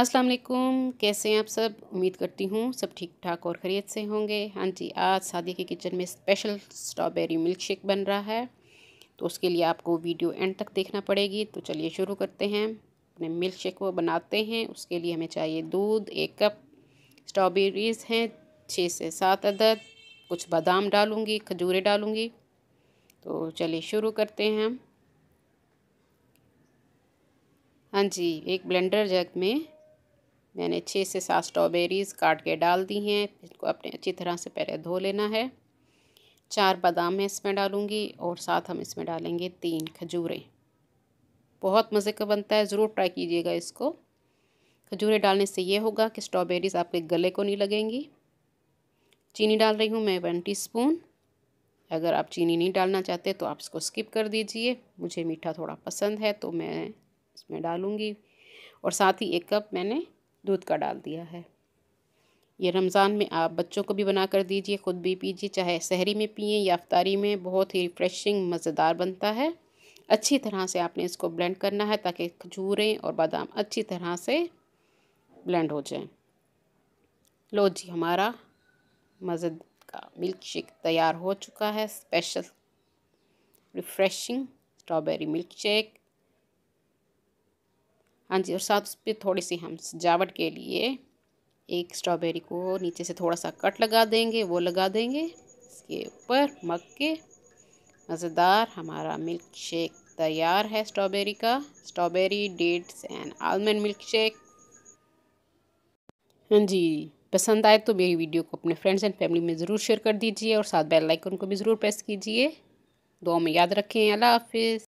अस्सलाम वालेकुम, कैसे हैं आप सब। उम्मीद करती हूँ सब ठीक ठाक और खैरियत से होंगे। हाँ जी, आज सादी के किचन में स्पेशल स्ट्रॉबेरी मिल्क शेक बन रहा है, तो उसके लिए आपको वीडियो एंड तक देखना पड़ेगी। तो चलिए शुरू करते हैं, अपने मिल्क शेक को बनाते हैं। उसके लिए हमें चाहिए दूध 1 कप, स्ट्रॉबेरीज़ हैं 6 से 7 अदद, कुछ बादाम डालूँगी, खजूरें डालूँगी। तो चलिए शुरू करते हैं हम। हाँ जी, एक ब्लेंडर जग में मैंने 6 से 7 स्ट्रॉबेरीज़ काट के डाल दी हैं। इसको अपने अच्छी तरह से पहले धो लेना है। 4 बादाम मैं इसमें डालूँगी और साथ हम इसमें डालेंगे 3 खजूरें। बहुत मज़े का बनता है, ज़रूर ट्राई कीजिएगा इसको। खजूरें डालने से ये होगा कि स्ट्रॉबेरीज़ आपके गले को नहीं लगेंगी। चीनी डाल रही हूँ मैं 1 टीस्पून। अगर आप चीनी नहीं डालना चाहते तो आप इसको स्किप कर दीजिए। मुझे मीठा थोड़ा पसंद है तो मैं इसमें डालूँगी। और साथ ही 1 कप मैंने दूध का डाल दिया है। ये रमज़ान में आप बच्चों को भी बना कर दीजिए, ख़ुद भी पीजिए, चाहे सहरी में पिए या इफ्तारी में। बहुत ही रिफ़्रेशिंग मज़ेदार बनता है। अच्छी तरह से आपने इसको ब्लेंड करना है ताकि खजूरें और बादाम अच्छी तरह से ब्लेंड हो जाएं। लो जी, हमारा मज़े का मिल्क शेक तैयार हो चुका है। Special refreshing strawberry milk shake. हाँ जी, और साथ उस पर थोड़ी सी हम सजावट के लिए एक स्ट्रॉबेरी को नीचे से थोड़ा सा कट लगा देंगे, वो लगा देंगे इसके ऊपर मग के। मज़ेदार हमारा मिल्क शेक तैयार है स्ट्रॉबेरी का। Strawberry dates and almond milk shake. हाँ जी, पसंद आए तो मेरी वीडियो को अपने फ्रेंड्स एंड फैमिली में ज़रूर शेयर कर दीजिए और साथ बेल आइकन को भी ज़रूर प्रेस कीजिए। दुआ में याद रखें। अल्लाह हाफिज़।